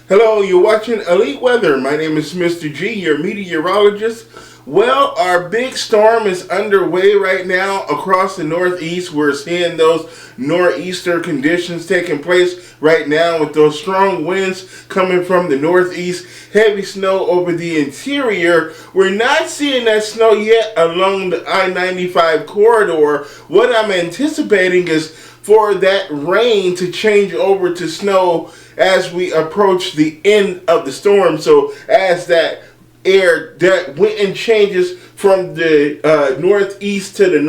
Hello, you're watching Elite Weather. My name is Mr. G, your meteorologist. Well, our big storm is underway right now across the Northeast. We're seeing those nor'easter conditions taking place right now with those strong winds coming from the Northeast, heavy snow over the interior. We're not seeing that snow yet along the I-95 corridor. What I'm anticipating is for that rain to change over to snow as we approach the end of the storm. So as that wind changes from the northeast to the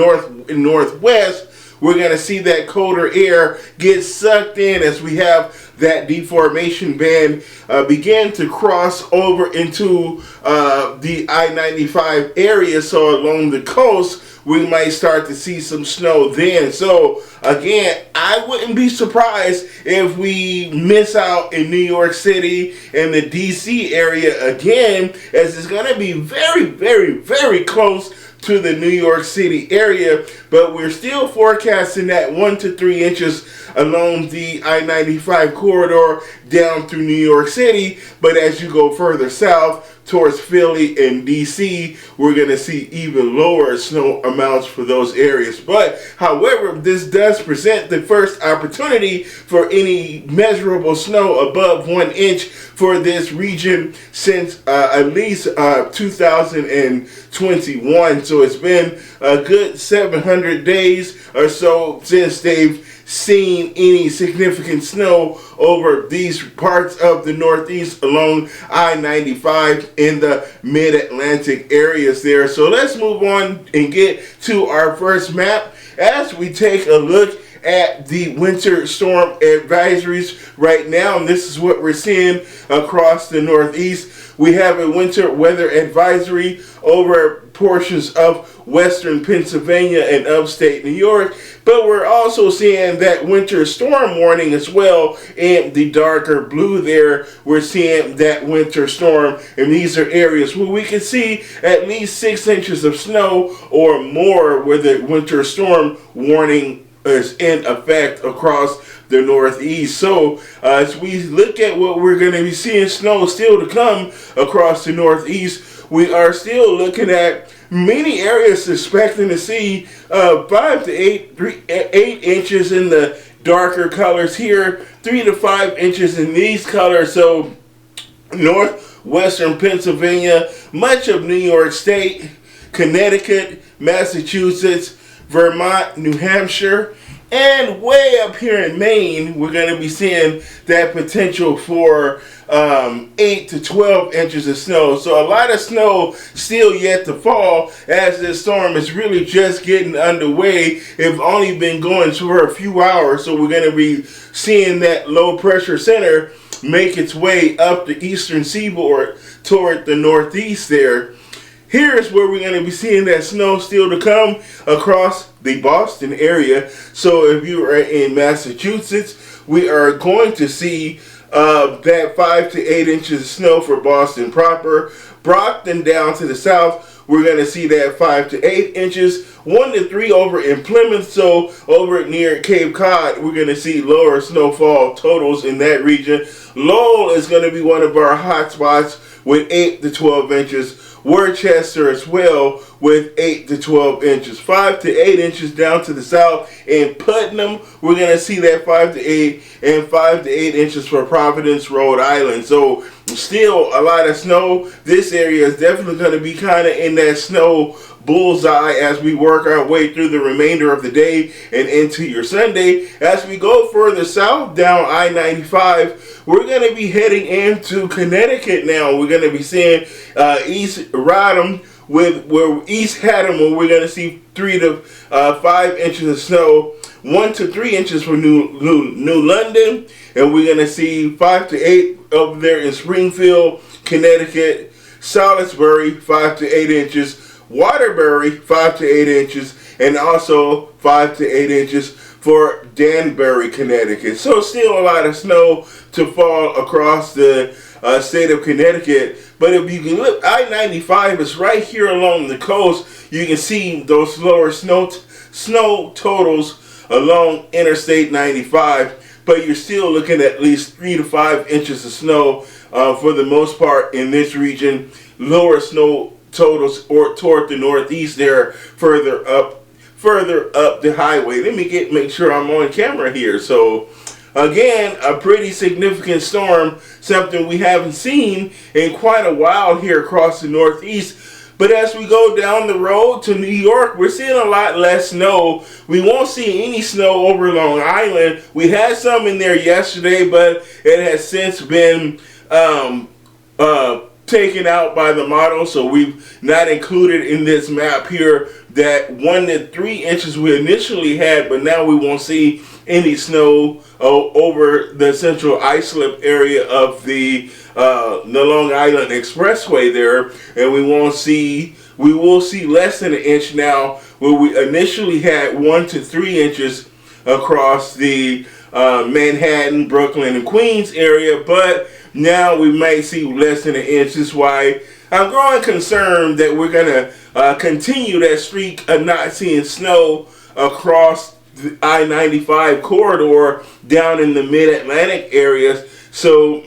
northwest, we're going to see that colder air get sucked in as we have that deformation band begin to cross over into the I-95 area. So along the coast, we might start to see some snow then. So again, I wouldn't be surprised if we miss out in New York City and the DC area again, as it's going to be very, very, very close to the New York City area, but we're still forecasting that 1 to 3 inches along the I-95 corridor down through New York City. But as you go further south towards Philly and DC, we're going to see even lower snow amounts for those areas. But however, this does present the first opportunity for any measurable snow above 1 inch for this region since at least 2021. So it's been a good 700 days or so since they've seen any significant snow over these parts of the Northeast along I-95 in the mid-Atlantic areas there. So let's move on and get to our first map as we take a look at the winter storm advisories right now. And this is what we're seeing across the Northeast. We have a winter weather advisory over portions of western Pennsylvania and upstate New York, but we're also seeing that winter storm warning as well in the darker blue there. We're seeing that winter storm, and these are areas where we can see at least 6 inches of snow or more where the winter storm warning is in effect across the Northeast. So as we look at what we're going to be seeing snow still to come across the Northeast, we are still looking at many areas expecting to see 5 to 8 inches in the darker colors here, 3 to 5 inches in these colors. So northwestern Pennsylvania, much of New York State, Connecticut, Massachusetts, Vermont, New Hampshire, and way up here in Maine, we're going to be seeing that potential for 8 to 12 inches of snow. So a lot of snow still yet to fall as this storm is really just getting underway. It's only been going for a few hours, so we're going to be seeing that low pressure center make its way up the eastern seaboard toward the Northeast there. Here's where we're going to be seeing that snow still to come across the Boston area. So if you are in Massachusetts, we are going to see that 5 to 8 inches of snow for Boston proper. Brockton down to the south, we're going to see that 5 to 8 inches. 1 to 3 over in Plymouth. So over near Cape Cod, we're going to see lower snowfall totals in that region. Lowell is going to be one of our hot spots with 8 to 12 inches. Worcester as well with 8 to 12 inches. 5 to 8 inches down to the south. In Putnam, we're going to see that 5 to 8 and 5 to 8 inches for Providence, Rhode Island. So still a lot of snow. This area is definitely going to be kind of in that snow bullseye as we work our way through the remainder of the day and into your Sunday. As we go further south down I-95, we're going to be heading into Connecticut now. We're going to be seeing East Rodham where East Haddam, where we're going to see 3 to 5 inches of snow, 1 to 3 inches for New London, and we're going to see 5 to 8 over there in Springfield, Connecticut. Salisbury, 5 to 8 inches. Waterbury, 5 to 8 inches, and also 5 to 8 inches for Danbury, Connecticut. So still a lot of snow to fall across the state of Connecticut. But if you can look, I-95 is right here along the coast. You can see those lower snow totals along Interstate 95. but you're still looking at least 3 to 5 inches of snow for the most part in this region. Lower snow totals or toward the northeast there, further up the highway. Let me make sure I'm on camera here. So again, a pretty significant storm, something we haven't seen in quite a while here across the northeast. But as we go down the road to New York, we're seeing a lot less snow. We won't see any snow over Long Island. We had some in there yesterday, but it has since been taken out by the model, so we've not included in this map here that 1 to 3 inches we initially had, but now we won't see any snow over the central islip area of the Long Island Expressway there, and we will see less than an inch now, where we initially had 1 to 3 inches across the Manhattan, Brooklyn, and Queens area, but now we may see less than an inch. This is why I'm growing concerned that we're going to continue that streak of not seeing snow across the I-95 corridor down in the mid-Atlantic areas. So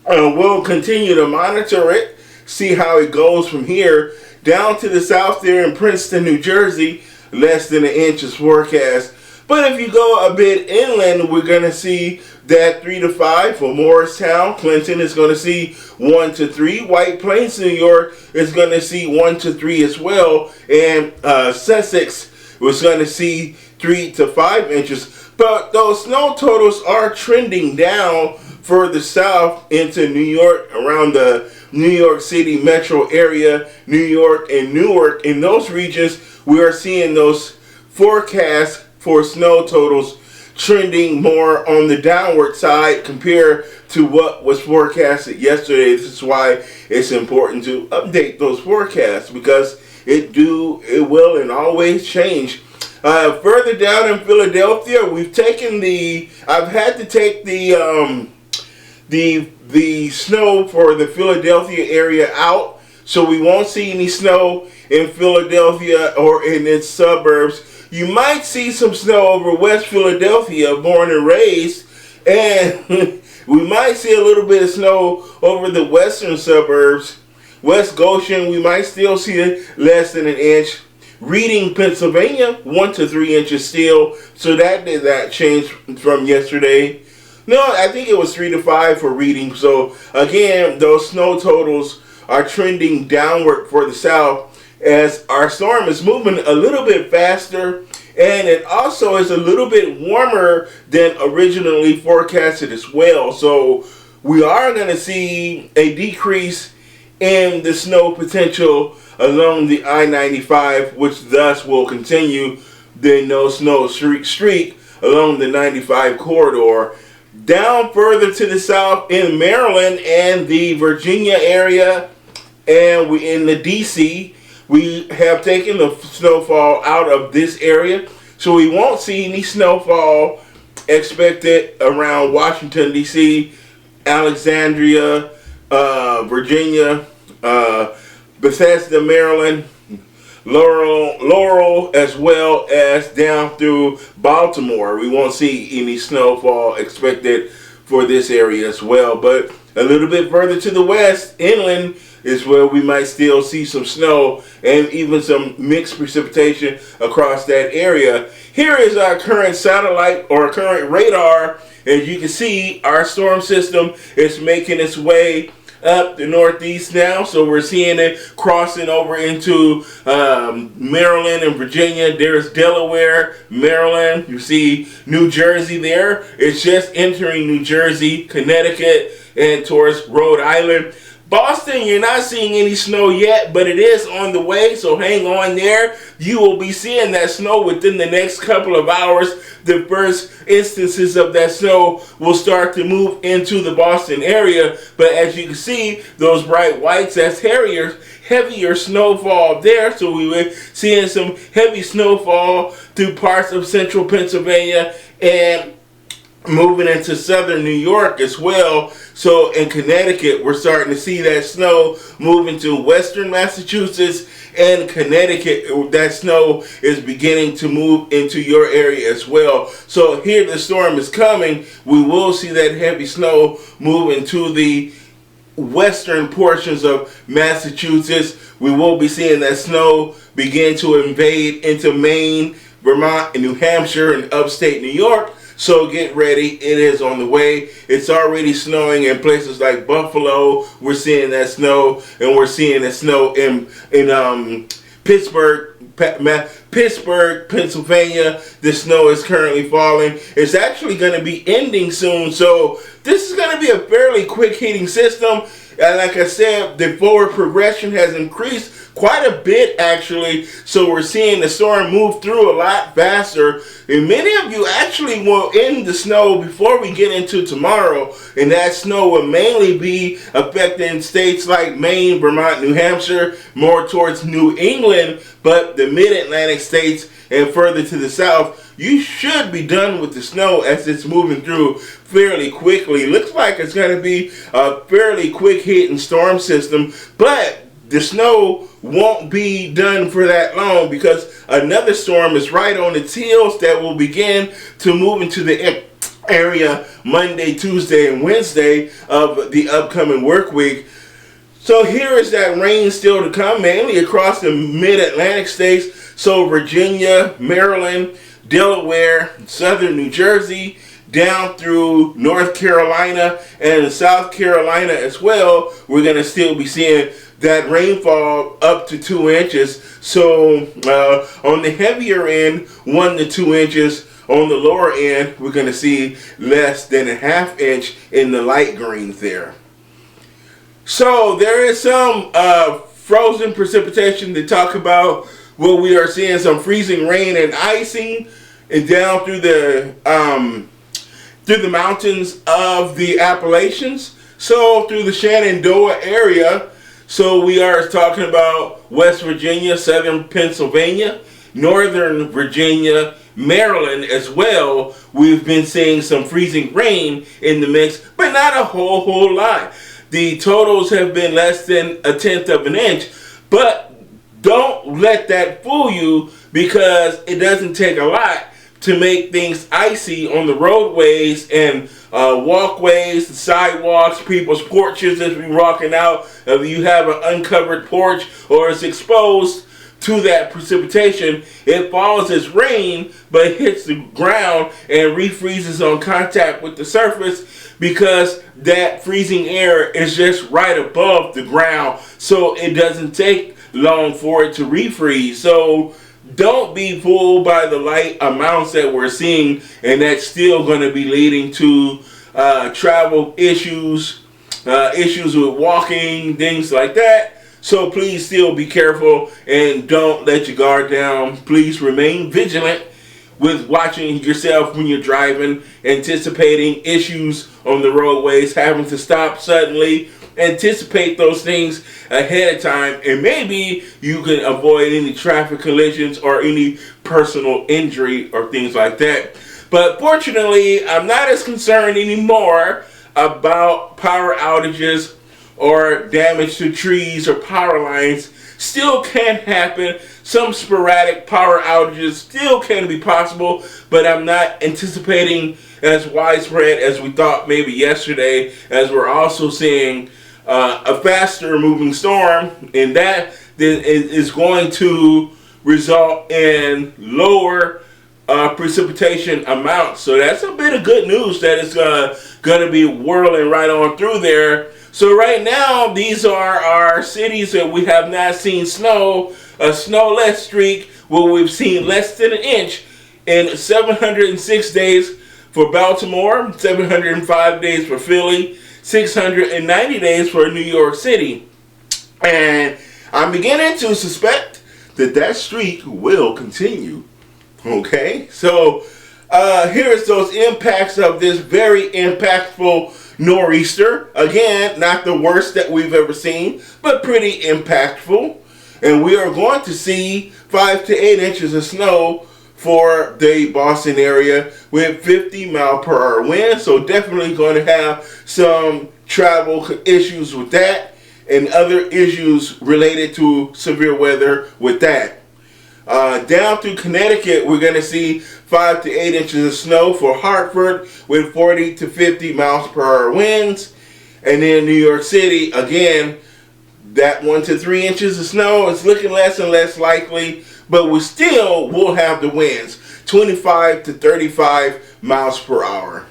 we'll continue to monitor it, see how it goes from here. Down to the south there in Princeton, New Jersey, less than an inch is forecast. But if you go a bit inland, we're going to see that 3 to 5 for Morristown. Clinton is going to see 1 to 3. White Plains, New York is going to see 1 to 3 as well. And Sussex was going to see 3 to 5 inches. But those snow totals are trending down further south into New York, around the New York City metro area, New York and Newark. In those regions, we are seeing those forecasts for snow totals trending more on the downward side compared to what was forecasted yesterday. This is why it's important to update those forecasts, because it will and always change. Further down in Philadelphia, I've had to take the snow for the Philadelphia area out, so we won't see any snow in Philadelphia or in its suburbs. You might see some snow over West Philadelphia, born and raised, and we might see a little bit of snow over the western suburbs. West Goshen, we might still see less than an inch. Reading, Pennsylvania, 1 to 3 inches still, so that did not change from yesterday. No, I think it was 3 to 5 for Reading. So again, those snow totals are trending downward for the south, as our storm is moving a little bit faster, and it also is a little bit warmer than originally forecasted as well. So we are going to see a decrease in the snow potential along the I-95, which thus will continue the no snow streak along the 95 corridor. Down further to the south in Maryland and the Virginia area, and we in the DC, we have taken the snowfall out of this area, so we won't see any snowfall expected around Washington, D.C., Alexandria, Virginia, Bethesda, Maryland, Laurel, as well as down through Baltimore. We won't see any snowfall expected for this area as well. But a little bit further to the west, inland, is where we might still see some snow and even some mixed precipitation across that area. Here is our current satellite or current radar. As you can see, our storm system is making its way up the northeast now, so we're seeing it crossing over into Maryland and Virginia. There's Delaware, Maryland. You see New Jersey there. It's just entering New Jersey, Connecticut, and towards Rhode Island. Boston, you're not seeing any snow yet, but it is on the way, so hang on there. You will be seeing that snow within the next couple of hours. The first instances of that snow will start to move into the Boston area, but as you can see, those bright whites, that's heavier snowfall there, so we were seeing some heavy snowfall through parts of central Pennsylvania and moving into southern New York as well. So in Connecticut, we're starting to see that snow move into western Massachusetts and Connecticut. That snow is beginning to move into your area as well. So here the storm is coming. We will see that heavy snow move into the western portions of Massachusetts. We will be seeing that snow begin to invade into Maine, Vermont, and New Hampshire and upstate New York. So get ready, it is on the way. It's already snowing in places like Buffalo. We're seeing that snow, and we're seeing that snow in Pittsburgh, Pennsylvania. The snow is currently falling. It's actually going to be ending soon, so this is going to be a fairly quick heating system. And like I said, the forward progression has increased quite a bit actually, so we're seeing the storm move through a lot faster, and many of you actually will end the snow before we get into tomorrow, and that snow will mainly be affecting states like Maine, Vermont, New Hampshire, more towards New England, but the mid-Atlantic states and further to the south, you should be done with the snow as it's moving through fairly quickly. Looks like it's going to be a fairly quick hitting storm system, but the snow won't be done for that long because another storm is right on its heels that will begin to move into the area Monday, Tuesday, and Wednesday of the upcoming work week. So here is that rain still to come, mainly across the mid-Atlantic states. So Virginia, Maryland, Delaware, southern New Jersey, down through North Carolina and South Carolina as well. We're going to still be seeing that rainfall up to 2 inches. So on the heavier end, 1 to 2 inches. On the lower end, we're going to see less than a ½ inch in the light greens there. So there is some frozen precipitation to talk about. Where we are seeing some freezing rain and icing and down through the mountains of the Appalachians. So through the Shenandoah area. So we are talking about West Virginia, southern Pennsylvania, northern Virginia, Maryland as well. We've been seeing some freezing rain in the mix, but not a whole lot. The totals have been less than a tenth of an inch, but don't let that fool you because it doesn't take a lot to make things icy on the roadways and walkways, the sidewalks, people's porches as we're walking out. If you have an uncovered porch or it's exposed to that precipitation, it falls as rain but hits the ground and refreezes on contact with the surface because that freezing air is just right above the ground, so it doesn't take long for it to refreeze. So don't be fooled by the light amounts that we're seeing, and that's still going to be leading to travel issues, issues with walking, things like that. So please still be careful and don't let your guard down. Please remain vigilant with watching yourself when you're driving, anticipating issues on the roadways, having to stop suddenly. Anticipate those things ahead of time, and maybe you can avoid any traffic collisions or any personal injury or things like that. But fortunately, I'm not as concerned anymore about power outages or damage to trees or power lines. Still can happen. Some sporadic power outages still can be possible, but I'm not anticipating as widespread as we thought maybe yesterday, as we're also seeing a faster moving storm, and that is going to result in lower precipitation amounts. So that's a bit of good news that it's going to be whirling right on through there. So right now, these are our cities that we have not seen snow, a snowless streak where we've seen less than an inch in 706 days for Baltimore, 705 days for Philly, 690 days for New York City. And I'm beginning to suspect that that streak will continue. Okay, so here's those impacts of this very impactful nor'easter. Again, not the worst that we've ever seen, but pretty impactful. And we are going to see 5 to 8 inches of snow for the Boston area with 50-mile-per-hour winds. So definitely going to have some travel issues with that and other issues related to severe weather with that. Down through Connecticut, we're going to see 5 to 8 inches of snow for Hartford with 40 to 50 miles per hour winds. And then New York City, again, that 1 to 3 inches of snow is looking less and less likely, but we still will have the winds, 25 to 35 miles per hour.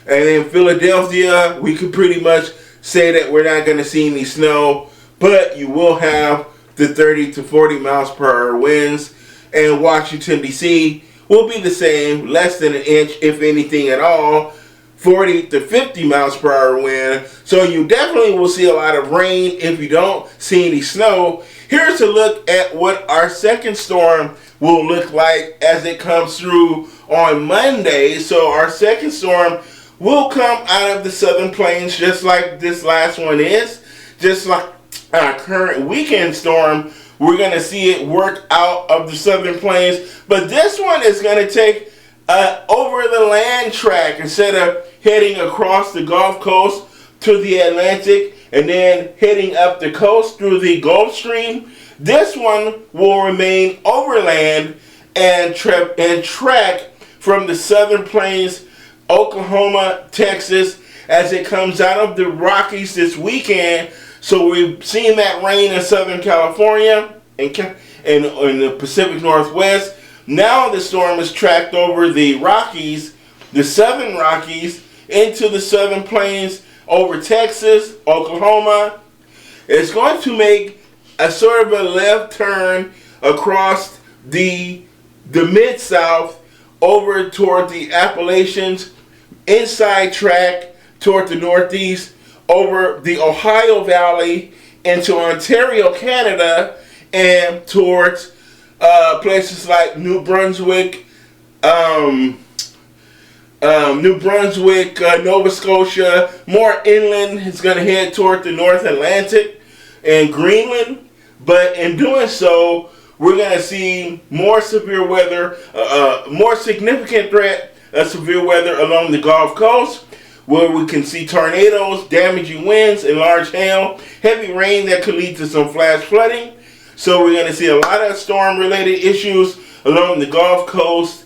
And in Philadelphia, we could pretty much say that we're not going to see any snow, but you will have the 30 to 40 miles per hour winds. And Washington, D.C. will be the same, less than an inch, if anything at all, 40 to 50 miles per hour wind. So you definitely will see a lot of rain if you don't see any snow. Here's a look at what our second storm will look like as it comes through on Monday. So our second storm will come out of the southern plains just like this last one is. Just like our current weekend storm, we're going to see it work out of the southern plains. But this one is going to take over the land track instead of heading across the Gulf Coast to the Atlantic and then heading up the coast through the Gulf Stream. This one will remain overland and track from the southern plains, Oklahoma, Texas, as it comes out of the Rockies this weekend. So we've seen that rain in Southern California and in the Pacific Northwest. Now the storm is tracked over the Rockies, the southern Rockies, into the southern plains, over Texas, Oklahoma. It's going to make a sort of a left turn across the Mid-South over toward the Appalachians, inside track toward the Northeast, over the Ohio Valley into Ontario, Canada, and towards places like New Brunswick, Nova Scotia. More inland, it's going to head toward the North Atlantic and Greenland. But in doing so, we're going to see more severe weather, more significant threat of severe weather along the Gulf Coast, where we can see tornadoes, damaging winds, and large hail, heavy rain that could lead to some flash flooding. So we're going to see a lot of storm-related issues along the Gulf Coast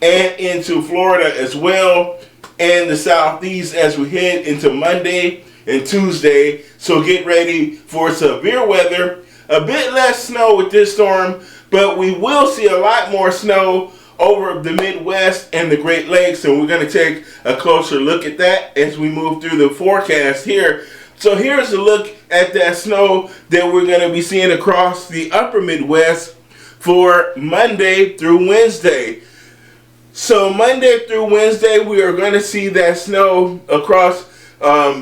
and into Florida as well, and the Southeast as we head into Monday and Tuesday. So get ready for severe weather. A bit less snow with this storm, but we will see a lot more snow over the Midwest and the Great Lakes, and we're going to take a closer look at that as we move through the forecast here. So here's a look at that snow that we're going to be seeing across the upper Midwest for Monday through Wednesday. So Monday through Wednesday, we are going to see that snow across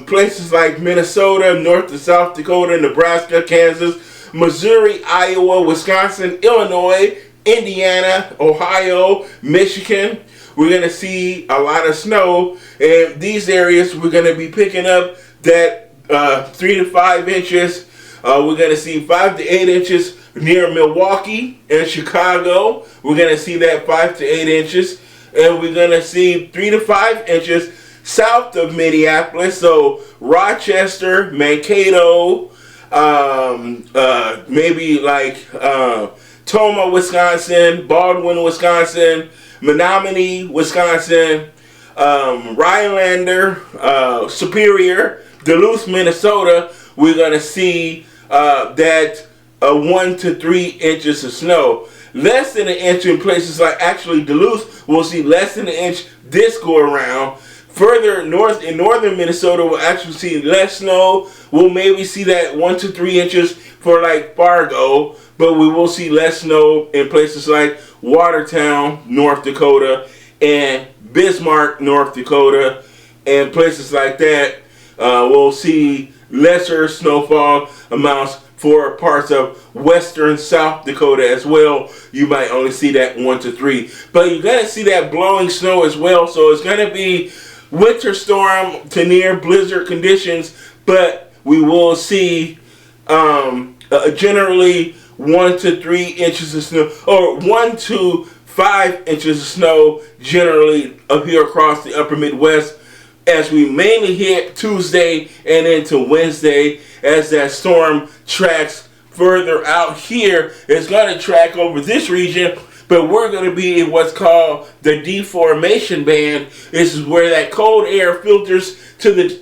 places like Minnesota, North to South Dakota, Nebraska, Kansas, Missouri, Iowa, Wisconsin, Illinois, Indiana, Ohio, Michigan. We're going to see a lot of snow. And these areas, we're going to be picking up that 3 to 5 inches. We're going to see 5 to 8 inches near Milwaukee and Chicago. We're going to see that 5 to 8 inches. And we're going to see 3 to 5 inches south of Minneapolis. So Rochester, Mankato, maybe like Toma, Wisconsin, Baldwin, Wisconsin, Menominee, Wisconsin, Rhinelander, Superior, Duluth, Minnesota. We're going to see that 1 to 3 inches of snow. Less than an inch in places like actually Duluth, we'll see less than an inch this go around. Further north in northern Minnesota, we'll actually see less snow. We'll maybe see that 1 to 3 inches for like Fargo, but we will see less snow in places like Watertown, North Dakota, and Bismarck, North Dakota, and places like that. We'll see lesser snowfall amounts for parts of western South Dakota as well. You might only see that 1 to 3. But you're going to see that blowing snow as well. So it's going to be winter storm to near blizzard conditions. But we will see generally 1 to 3 inches of snow, or 1 to 5 inches of snow generally up here across the upper Midwest, as we mainly hit Tuesday and into Wednesday. As that storm tracks further out here, it's going to track over this region, but we're going to be in what's called the deformation band. This is where that cold air filters to the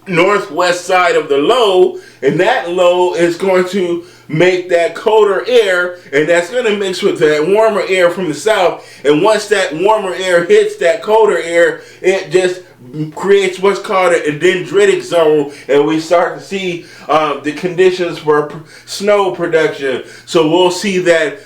northwest side of the low, and that low is going to make that colder air, and that's going to mix with that warmer air from the south. And once that warmer air hits that colder air, it just creates what's called a dendritic zone, and we start to see the conditions for snow production. So we'll see that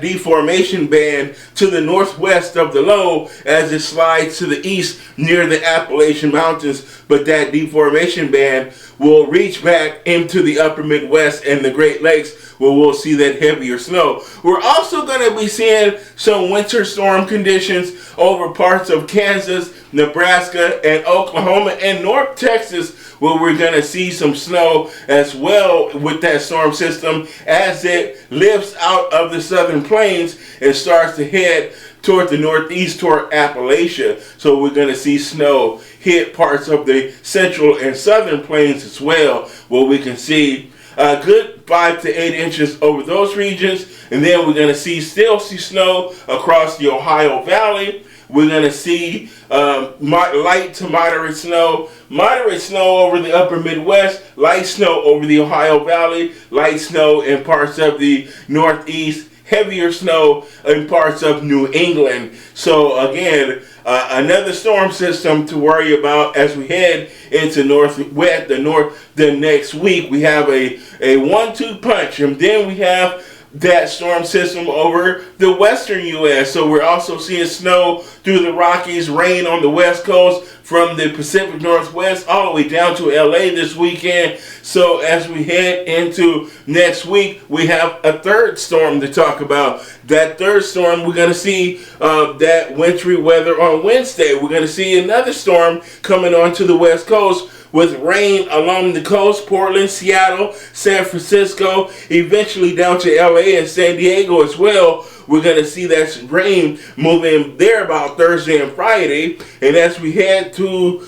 deformation band to the northwest of the low as it slides to the east near the Appalachian Mountains, but that deformation band will reach back into the upper Midwest and the Great Lakes, where we'll see that heavier snow. We're also going to be seeing some winter storm conditions over parts of Kansas, Nebraska, and Oklahoma, and North Texas, where we're going to see some snow as well with that storm system as it lifts out of the southern plains and starts to head toward the northeast, toward Appalachia. So we're going to see snow hit parts of the central and southern plains as well, where we can see a good 5 to 8 inches over those regions. And then we're going to still see snow across the Ohio Valley. We're going to see light to moderate snow over the upper Midwest, light snow over the Ohio Valley, light snow in parts of the Northeast, heavier snow in parts of New England. So again, another storm system to worry about as we head into the next week. We have a 1-2 punch, and then we have that storm system over the western U.S. So we're also seeing snow through the Rockies, rain on the west coast from the Pacific Northwest all the way down to L.A. this weekend. So as we head into next week, we have a third storm to talk about. That third storm, we're going to see that wintry weather on Wednesday. We're going to see another storm coming onto the west coast with rain along the coast, Portland, Seattle, San Francisco, eventually down to LA and San Diego as well. We're going to see that rain moving there about Thursday and Friday. And as we head to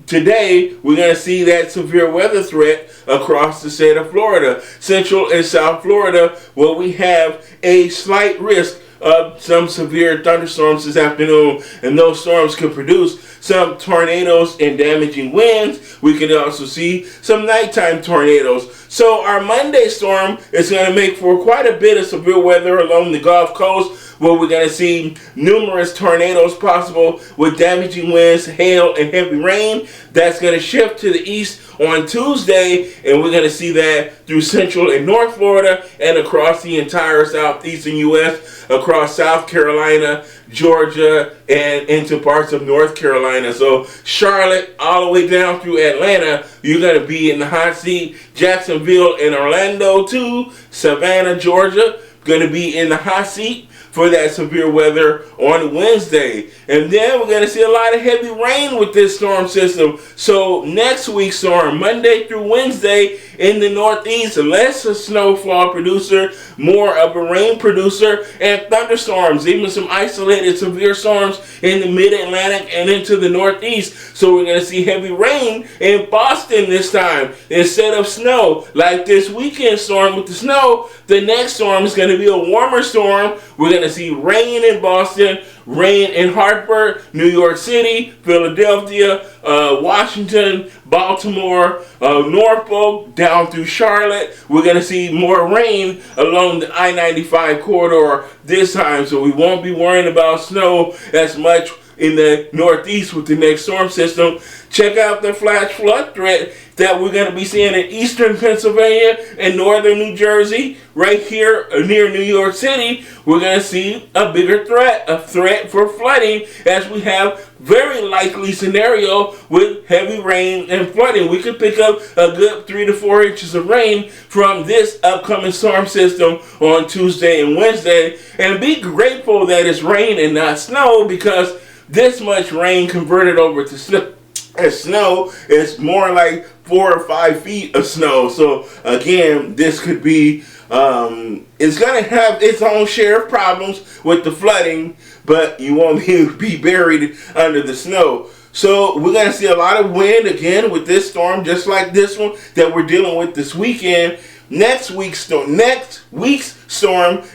today, we're going to see that severe weather threat across the state of Florida. Central and South Florida, where we have a slight risk of some severe thunderstorms this afternoon, and those storms could produce some tornadoes and damaging winds. We can also see some nighttime tornadoes. So our Monday storm is going to make for quite a bit of severe weather along the Gulf Coast, where we're going to see numerous tornadoes possible with damaging winds, hail, and heavy rain. That's going to shift to the east on Tuesday, and we're going to see that through Central and North Florida and across the entire southeastern U.S., across South Carolina, Georgia, and into parts of North Carolina. So Charlotte all the way down through Atlanta, you're going to be in the hot seat. Jacksonville and Orlando too. Savannah, Georgia, going to be in the hot seat for that severe weather on Wednesday. And then we're going to see a lot of heavy rain with this storm system. So next week's storm, Monday through Wednesday in the Northeast, less a snowfall producer, more of a rain producer, and thunderstorms, even some isolated severe storms in the mid-Atlantic and into the Northeast. So we're going to see heavy rain in Boston this time instead of snow. Like this weekend storm with the snow, the next storm is going to be a warmer storm. We're going to see rain in Boston, rain in Hartford, New York City, Philadelphia, Washington, Baltimore, Norfolk, down through Charlotte. We're going to see more rain along the I-95 corridor this time, so we won't be worrying about snow as much in the Northeast with the next storm system. Check out the flash flood threat that we're going to be seeing in eastern Pennsylvania and northern New Jersey. Right here near New York City, we're going to see a bigger threat, a threat for flooding, as we have very likely scenario with heavy rain and flooding. We could pick up a good 3 to 4 inches of rain from this upcoming storm system on Tuesday and Wednesday. And be grateful that it's rain and not snow, because this much rain converted over to snow is more like 4 or 5 feet of snow. So again, this could be It's going to have its own share of problems with the flooding, but you won't be buried under the snow. So we're going to see a lot of wind again with this storm, just like this one that we're dealing with this weekend. Next week's storm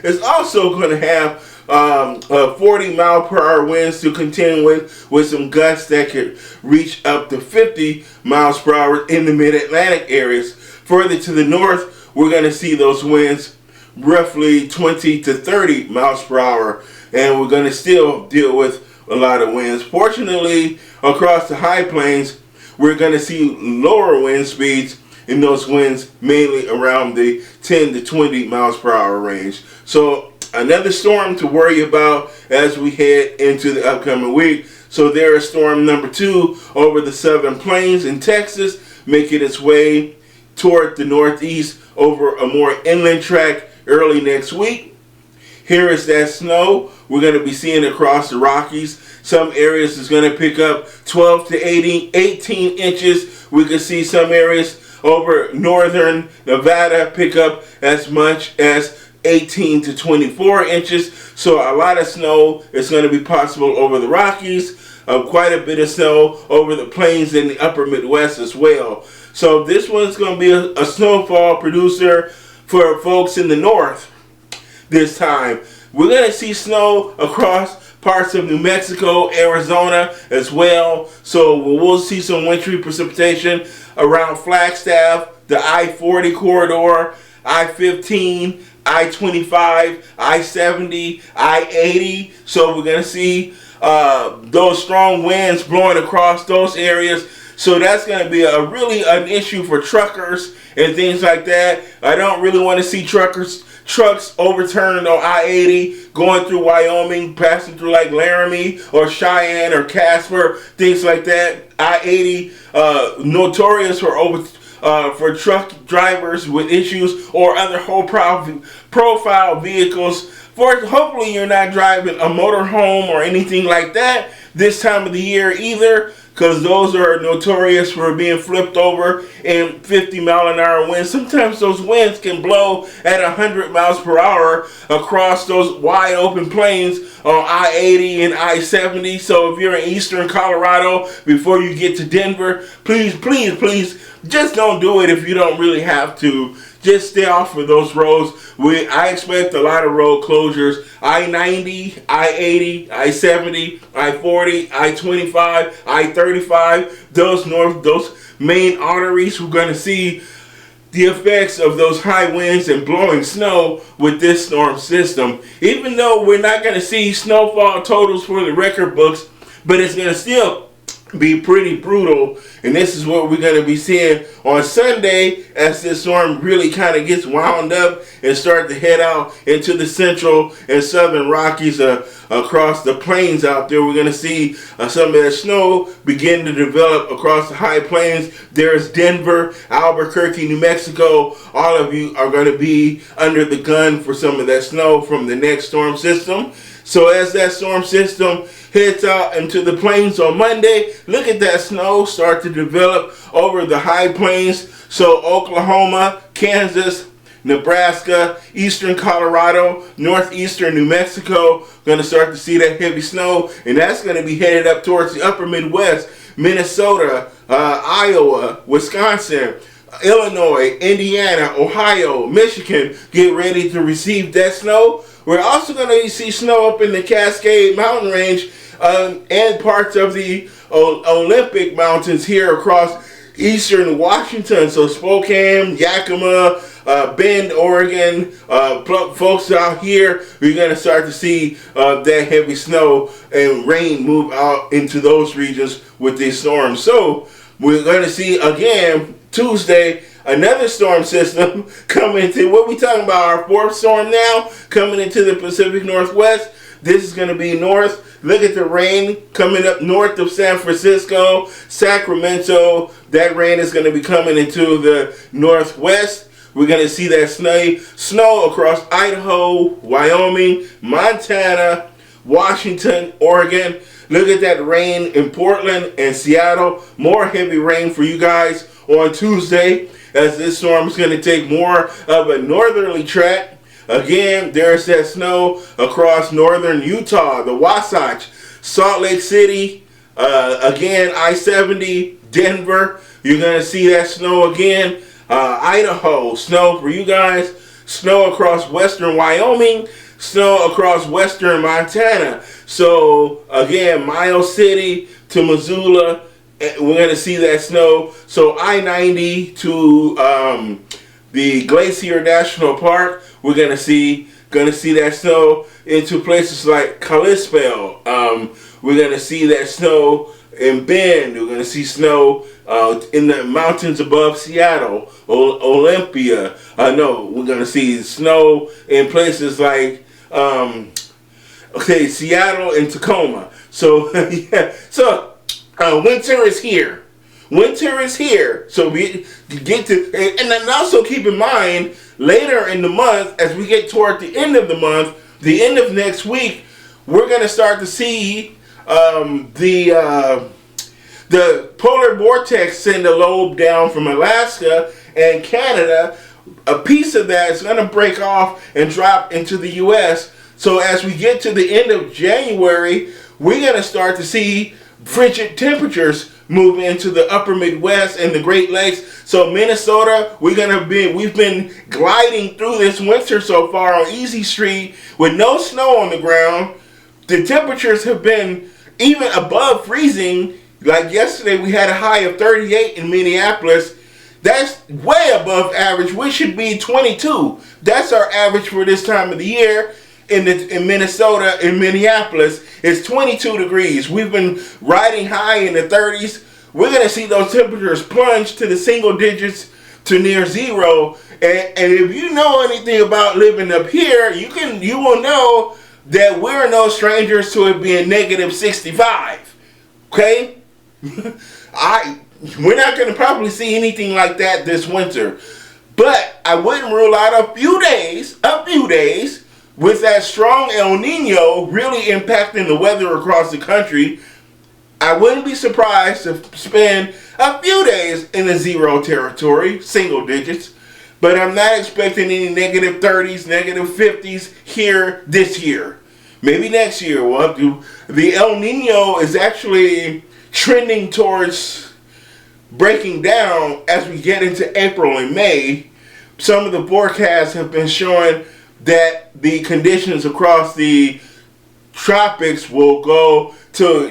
is also going to have 40-mile-per-hour winds to contend with some gusts that could reach up to 50 miles per hour in the mid-Atlantic areas. Further to the north, we're going to see those winds roughly 20 to 30 miles per hour, and we're going to still deal with a lot of winds. Fortunately, across the high plains, we're going to see lower wind speeds in those winds, mainly around the 10 to 20 miles per hour range. So another storm to worry about as we head into the upcoming week. So there is storm number 2 over the southern plains in Texas, making its way toward the northeast over a more inland track early next week. Here is that snow we're going to be seeing across the Rockies. Some areas is going to pick up 12 to 18 inches. We can see some areas over northern Nevada pick up as much as 18 to 24 inches. So a lot of snow is going to be possible over the Rockies. Quite a bit of snow over the plains in the upper Midwest as well. So this one's going to be a snowfall producer for folks in the north this time. We're going to see snow across parts of New Mexico, Arizona as well. So we'll see some wintry precipitation around Flagstaff, the I-40 corridor, I-15, I-25, I-70, I-80. So we're going to see those strong winds blowing across those areas. So that's going to be really an issue for truckers and things like that. I don't really want to see trucks overturned on I-80 going through Wyoming, passing through like Laramie or Cheyenne or Casper, things like that. I-80 notorious for truck drivers with issues or other whole profile vehicles. Hopefully you're not driving a motorhome or anything like that this time of the year either, because those are notorious for being flipped over in 50-mile-an-hour winds. Sometimes those winds can blow at 100 miles per hour across those wide open plains on I-80 and I-70. So if you're in eastern Colorado, before you get to Denver, please, just don't do it if you don't really have to. Just stay off of those roads. I expect a lot of road closures. I-90, I-80, I-70, I-40, I-25, I-35. Those main arteries, we're going to see the effects of those high winds and blowing snow with this storm system. Even though we're not going to see snowfall totals for the record books, but it's going to still be pretty brutal, and this is what we're going to be seeing on Sunday as this storm really kind of gets wound up and start to head out into the central and southern Rockies across the plains out there. We're going to see some of that snow begin to develop across the high plains. There's Denver, Albuquerque, New Mexico. All of you are going to be under the gun for some of that snow from the next storm system. So as that storm system heads out into the plains on Monday, look at that snow start to develop over the high plains. So Oklahoma, Kansas, Nebraska, eastern Colorado, northeastern New Mexico, going to start to see that heavy snow, and that's going to be headed up towards the upper Midwest, Minnesota, Iowa, Wisconsin, Illinois, Indiana, Ohio, Michigan. Get ready to receive that snow. We're also going to see snow up in the Cascade Mountain Range and parts of the Olympic Mountains here across eastern Washington. So Spokane, Yakima, Bend, Oregon, folks out here, we're going to start to see that heavy snow and rain move out into those regions with these storms. So we're going to see again Tuesday another storm system coming into what we talking about, our fourth storm now coming into the Pacific Northwest. This is going to be north. Look at the rain coming up north of San Francisco, Sacramento. That rain is going to be coming into the northwest. We're going to see that snow across Idaho, Wyoming, Montana, Washington, Oregon. Look at that rain in Portland and Seattle. More heavy rain for you guys on Tuesday. as this storm is going to take more of a northerly track. Again, there's that snow across northern Utah, the Wasatch, Salt Lake City, again, I-70, Denver. You're going to see that snow again. Idaho, snow for you guys. Snow across western Wyoming. Snow across western Montana. So, again, Miles City to Missoula, we're going to see that snow. So, I-90 to the Glacier National Park, we're going to see that snow into places like Kalispell. We're going to see that snow in Bend. We're going to see snow in the mountains above Seattle, Olympia. No, we're going to see snow in places like Seattle and Tacoma. So yeah, so winter is here. Winter is here. So we get to, and then also keep in mind, later in the month, as we get toward the end of the month, the end of next week, we're going to start to see the polar vortex send a lobe down from Alaska and Canada. A piece of that is going to break off and drop into the U.S. So as we get to the end of January, we're going to start to see frigid temperatures move into the upper Midwest and the Great Lakes. So Minnesota, we've been gliding through this winter so far on Easy Street with no snow on the ground. The temperatures have been even above freezing. Like yesterday, we had a high of 38 in Minneapolis. That's way above average. We should be 22. That's our average for this time of the year. In Minnesota, in Minneapolis, it's 22 degrees. We've been riding high in the 30s. We're going to see those temperatures plunge to the single digits to near zero. And if you know anything about living up here, you will know that we're no strangers to it being negative 65. Okay? We're not going to probably see anything like that this winter. But I wouldn't rule out a few days, with that strong El Nino really impacting the weather across the country. I wouldn't be surprised to spend a few days in the zero territory, single digits. But I'm not expecting any negative 30s, negative 50s here this year. Maybe next year we'll have to. The El Nino is actually trending towards breaking down as we get into April and May. Some of the forecasts have been showing that the conditions across the tropics will go to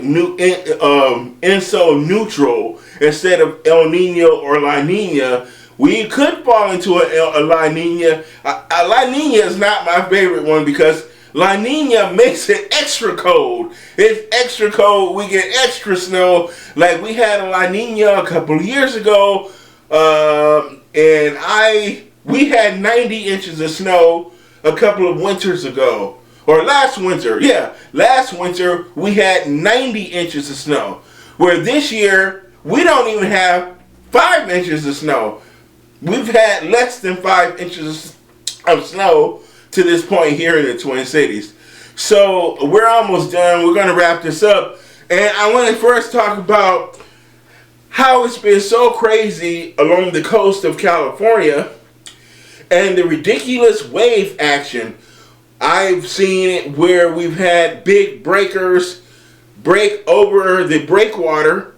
ENSO neutral instead of El Nino or La Nina. We could fall into a La Nina. A La Nina is not my favorite one because La Nina makes it extra cold. It's extra cold. We get extra snow. Like we had a La Nina a couple of years ago, and we had 90 inches of snow a couple of winters ago. Or last winter. Yeah, last winter we had 90 inches of snow. Where this year we don't even have 5 inches of snow. We've had less than 5 inches of snow to this point here in the Twin Cities. So we're almost done. We're going to wrap this up. And I want to first talk about how it's been so crazy along the coast of California and the ridiculous wave action. I've seen it where we've had big breakers break over the breakwater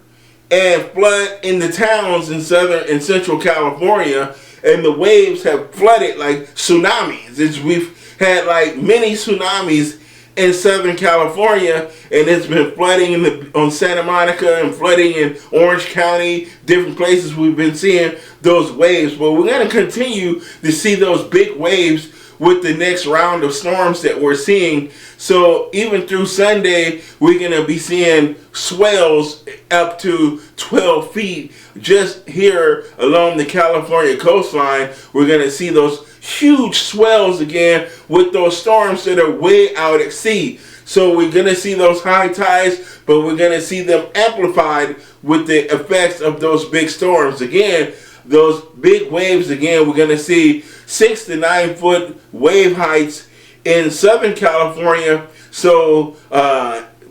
and flood in the towns in southern and central California, and the waves have flooded like tsunamis. We've had like mini tsunamis in Southern California, and it's been flooding on Santa Monica and flooding in Orange County, different places we've been seeing those waves. But we're going to continue to see those big waves with the next round of storms that we're seeing. So even through Sunday, we're going to be seeing swells up to 12 feet just here along the California coastline. We're going to see those huge swells again with those storms that are way out at sea. So we're going to see those high tides, but we're going to see them amplified with the effects of those big storms. Again, those big waves, again, we're going to see 6 to 9 foot wave heights in Southern California. So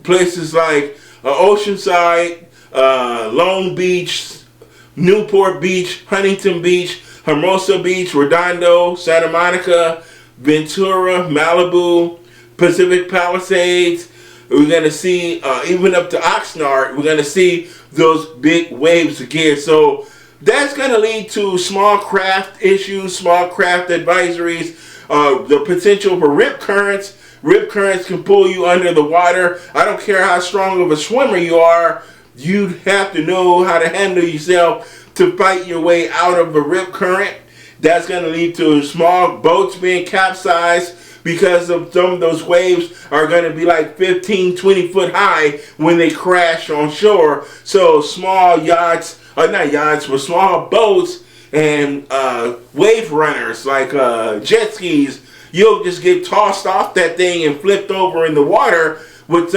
places like Oceanside, Long Beach, Newport Beach, Huntington Beach, Hermosa Beach, Redondo, Santa Monica, Ventura, Malibu, Pacific Palisades. We're going to see, even up to Oxnard, we're going to see those big waves again. So that's going to lead to small craft issues, small craft advisories, the potential for rip currents. Rip currents can pull you under the water. I don't care how strong of a swimmer you are, you have to know how to handle yourself to fight your way out of a rip current. That's going to lead to small boats being capsized because of some of those waves are going to be like 15, 20 foot high when they crash on shore. So small yachts, not yachts, but small boats and wave runners like jet skis, you'll just get tossed off that thing and flipped over in the water with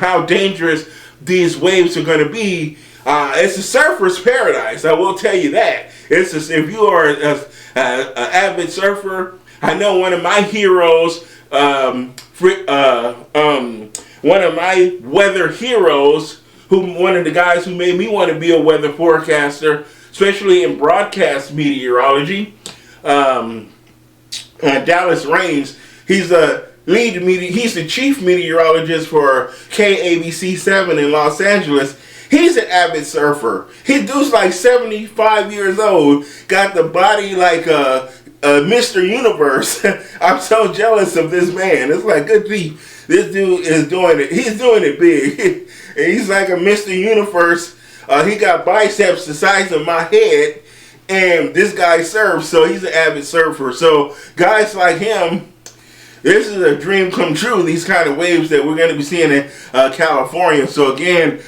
how dangerous these waves are going to be. It's a surfer's paradise, I will tell you that. It's just, if you are an avid surfer, I know one of my heroes, one of my weather heroes, one of the guys who made me want to be a weather forecaster, especially in broadcast meteorology, Dallas Raines. He's he's the chief meteorologist for KABC 7 in Los Angeles. He's an avid surfer. His dude's like 75 years old, got the body like Mr. Universe. I'm so jealous of this man. It's like, good grief, this dude is doing it. He's doing it big. And he's like a Mr. Universe. He got biceps the size of my head, and this guy surfs, so he's an avid surfer. So guys like him, this is a dream come true, these kind of waves that we're going to be seeing in California. So again,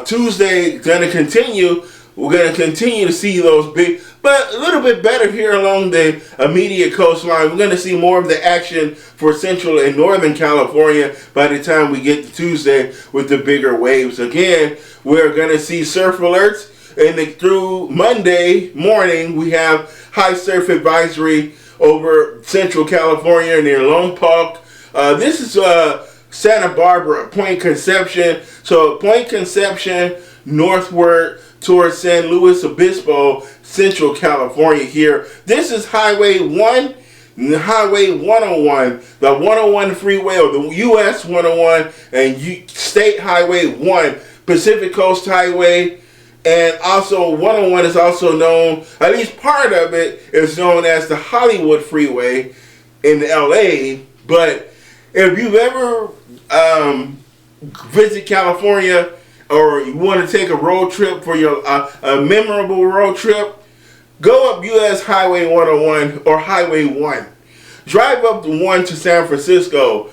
Tuesday going to continue. We're going to continue to see those big, but a little bit better here along the immediate coastline. We're going to see more of the action for Central and Northern California by the time we get to Tuesday with the bigger waves. Again, we're going to see surf alerts, and through Monday morning, we have high surf advisory over Central California near Lone Park. This is Santa Barbara, Point Conception. So Point Conception, northward towards San Luis Obispo, Central California here. This is Highway 1, Highway 101, the 101 freeway, or the US 101, and State Highway 1, Pacific Coast Highway. And also 101 is also known, at least part of it is known as the Hollywood Freeway in LA. But if you've ever visit California, or you want to take a road trip for your a memorable road trip, go up US Highway 101 or Highway 1. Drive up the 1 to San Francisco.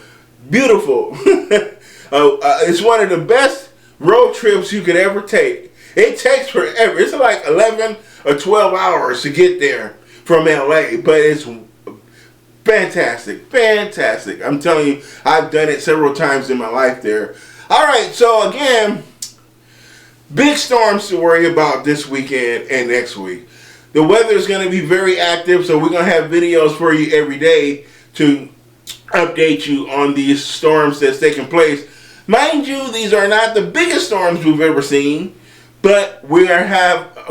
Beautiful. It's one of the best road trips you could ever take. It takes forever. It's like 11 or 12 hours to get there from LA, but it's fantastic. Fantastic. I'm telling you, I've done it several times in my life there. All right, so again, big storms to worry about this weekend and next week. The weather is going to be very active, so we're going to have videos for you every day to update you on these storms that's taking place. Mind you, these are not the biggest storms we've ever seen, but we are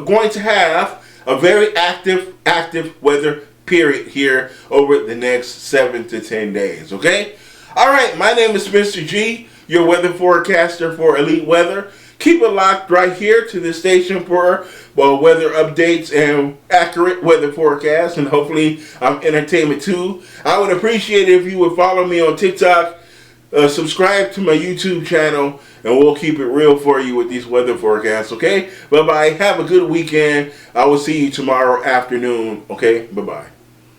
going to have a very active weather period here over the next 7 to 10 days, okay? All right, my name is Mr. G, your weather forecaster for Elite Weather. Keep it locked right here to the station for weather updates and accurate weather forecasts, and hopefully entertainment too. I would appreciate it if you would follow me on TikTok, subscribe to my YouTube channel, and we'll keep it real for you with these weather forecasts, okay? Bye-bye. Have a good weekend. I will see you tomorrow afternoon, okay? Bye-bye.